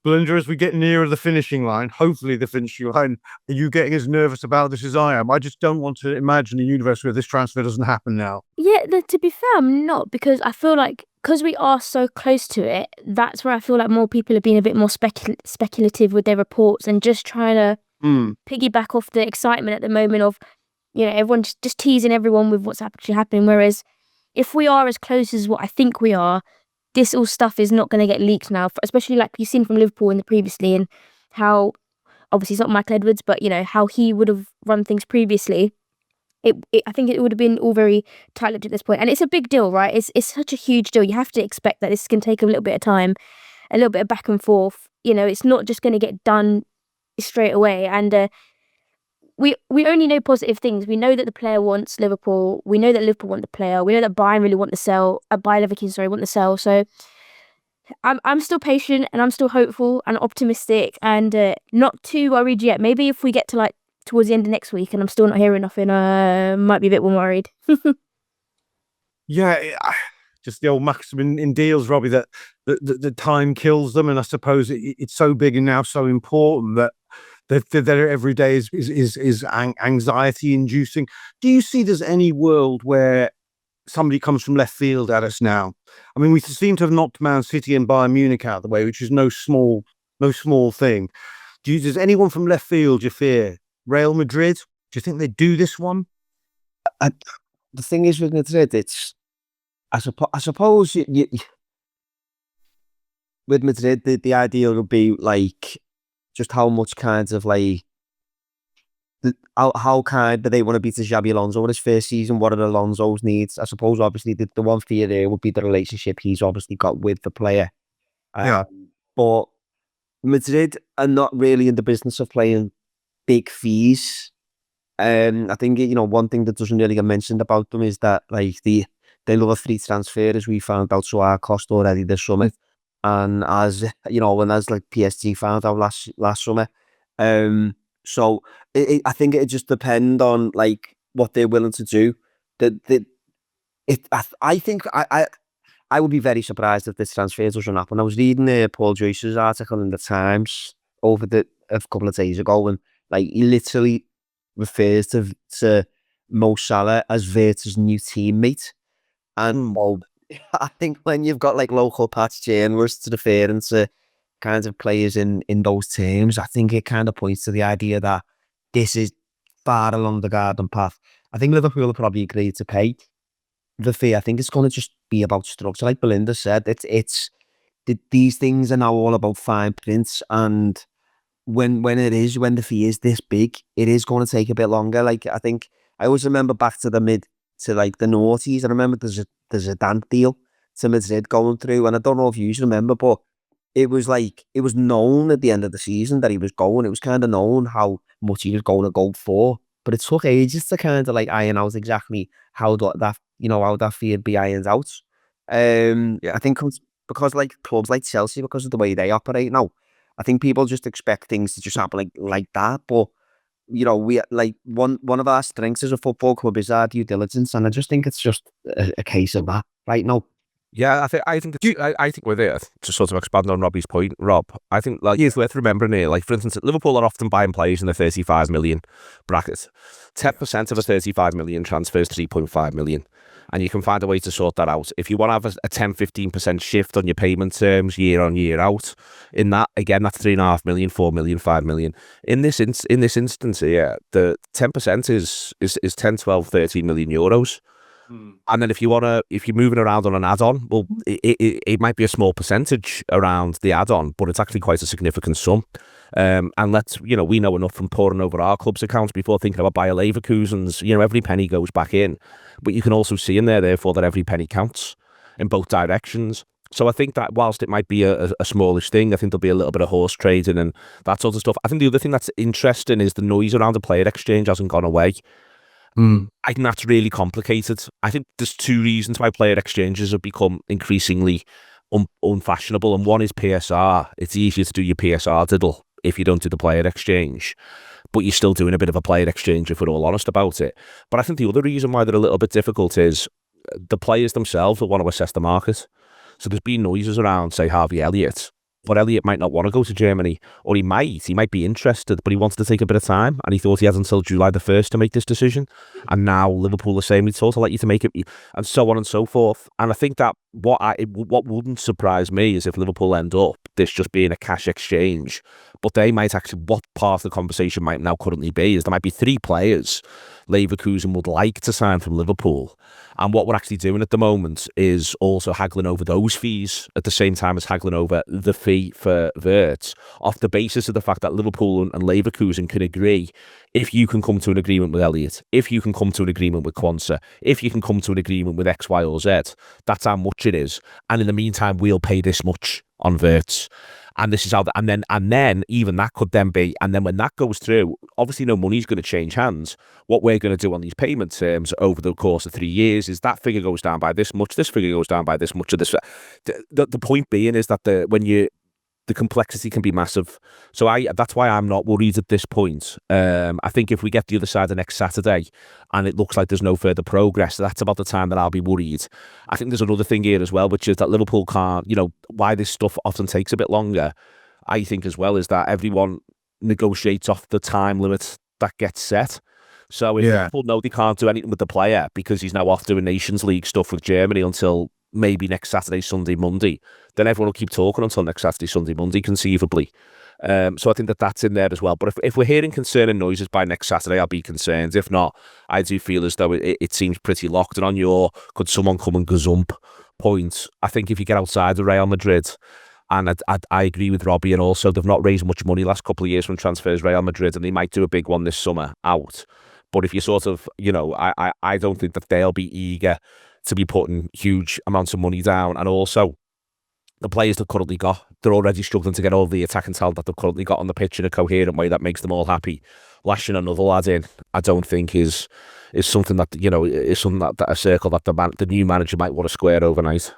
Belinda, as we get nearer the finishing line, hopefully the finishing line, are you getting as nervous about this as I am? I just don't want to imagine a universe where this transfer doesn't happen now. Yeah, to be fair, I'm not, because I feel like because we are so close to it, that's where I feel like more people are being a bit more speculative with their reports and just trying to piggyback off the excitement at the moment of, everyone just teasing everyone with what's actually happening. Whereas if we are as close as what I think we are, this all stuff is not going to get leaked now, especially like you've seen from Liverpool in the previously, and how, obviously it's not Michael Edwards, but how he would have run things previously. I think it would have been all very tight-lipped at this point. And it's a big deal, right? It's such a huge deal. You have to expect that this can take a little bit of time, a little bit of back and forth. It's not just going to get done straight away. And we only know positive things. We know that the player wants Liverpool. We know that Liverpool want the player. We know that Bayern really want the sell. Bayer Leverkusen, want the sell. So I'm still patient, and I'm still hopeful and optimistic, and not too worried yet. Maybe if we get to towards the end of next week and I'm still not hearing nothing, might be a bit more worried. Yeah, just the old maxim in deals, Robbie, that the time kills them, and I suppose it's so big and now so important that every day is anxiety inducing. Do you see there's any world where somebody comes from left field at us now? I mean, we seem to have knocked Man City and Bayern Munich out of the way, which is no small thing. Does anyone from left field you fear? Real Madrid? Do you think they do this one? The thing is with Madrid, it's I suppose with Madrid, the idea would be like just how much kind of like how kind do they want to beat Xabi Alonso in his first season? What are Alonso's needs? I suppose obviously the one fear there would be the relationship he's obviously got with the player. But Madrid are not really in the business of playing big fees. I think one thing that doesn't really get mentioned about them is that like they love a free transfer, as we found out to our cost already this summer, and as like PSG found out last summer. So I think it just depend on like what they're willing to do. I think I would be very surprised if this transfer doesn't happen. I was reading Paul Joyce's article in the Times over a couple of days ago, and like he literally refers to Mo Salah as Wirtz's new teammate. And I think when you've got like local patch journalists referring to kinds of players in those terms, I think it kind of points to the idea that this is far along the garden path. I think Liverpool will probably agree to pay the fee. I think it's going to just be about structure. Like Belinda said, these things are now all about fine prints, and when the fee is this big, it is going to take a bit longer. Like I think I always remember back to the noughties. I remember there's a Dant deal to Madrid going through, and I don't know if you remember, but it was known at the end of the season that he was going. It was kind of known how much he was going to go for, but it took ages to kind of like iron out exactly how that fee would be ironed out. I think because like clubs like Chelsea, because of the way they operate now, I think people just expect things to just happen like that. But we like one of our strengths as a football club is our due diligence, and I just think it's just a case of that right now. Yeah, I think with it, to sort of expand on Robbie's point, Rob, I think like it's worth remembering here. Like for instance, Liverpool are often buying players in the 35 million bracket. 10% of a 35 million transfers 3.5 million. And you can find a way to sort that out. If you want to have a 10-15% shift on your payment terms year on year out, in that, again, that's 3.5 million, 4 million, 5 million. In this instance here, the 10% is 10, 12, 13 million euros. And then if you're moving around on an add-on, well, it might be a small percentage around the add-on, but it's actually quite a significant sum. And we know enough from pouring over our club's accounts before thinking about Bayer Leverkusen's, every penny goes back in. But you can also see in there, therefore, that every penny counts in both directions. So I think that whilst it might be a smallish thing, I think there'll be a little bit of horse trading and that sort of stuff. I think the other thing that's interesting is the noise around the player exchange hasn't gone away. I think that's really complicated. I think there's two reasons why player exchanges have become increasingly unfashionable, and one is PSR. It's easier to do your PSR diddle if you don't do the player exchange, but you're still doing a bit of a player exchange if we're all honest about it. But I think the other reason why they're a little bit difficult is the players themselves will want to assess the market. So there's been noises around, say, Harvey Elliott But Elliott might not want to go to Germany, or he might be interested, but he wanted to take a bit of time, and he thought he had until July the 1st to make this decision. And now Liverpool are saying we'd sort of like you to make it, and so on and so forth. And I think that what wouldn't surprise me is if Liverpool end up this just being a cash exchange, but they might actually, what part of the conversation might now currently be is there might be 3 players Leverkusen would like to sign from Liverpool. And what we're actually doing at the moment is also haggling over those fees at the same time as haggling over the fee for Wirtz, off the basis of the fact that Liverpool and Leverkusen can agree, if you can come to an agreement with Elliott, if you can come to an agreement with Quansah, if you can come to an agreement with X, Y, or Z, that's how much it is. And in the meantime, we'll pay this much on Wirtz. And this is how, and then even that could then be, and then when that goes through, obviously no money's going to change hands. What we're going to do on these payment terms over the course of 3 years is that figure goes down by this much, this figure goes down by this much of this. The point being is that the complexity can be massive. So that's why I'm not worried at this point. I think if we get the other side of next Saturday and it looks like there's no further progress, that's about the time that I'll be worried. I think there's another thing here as well, which is that Liverpool can't, why this stuff often takes a bit longer, I think as well, is that everyone negotiates off the time limit that gets set. So if Liverpool know they can't do anything with the player because he's now off doing Nations League stuff with Germany until maybe next Saturday, Sunday, Monday, then everyone will keep talking until next Saturday, Sunday, Monday, conceivably. So I think that's in there as well. But if we're hearing concerning noises by next Saturday, I'll be concerned. If not, I do feel as though it seems pretty locked. And on your could someone come and gazump point, I think if you get outside of Real Madrid, and I agree with Robbie, and also they've not raised much money last couple of years from transfers, Real Madrid, and they might do a big one this summer out. But if you sort of, I don't think that they'll be eager to be putting huge amounts of money down. And also, the players they've currently got, they're already struggling to get all the attacking talent that they've currently got on the pitch in a coherent way that makes them all happy. Lashing another lad in, I don't think is something that, is something that a circle that the new manager might want to square overnight.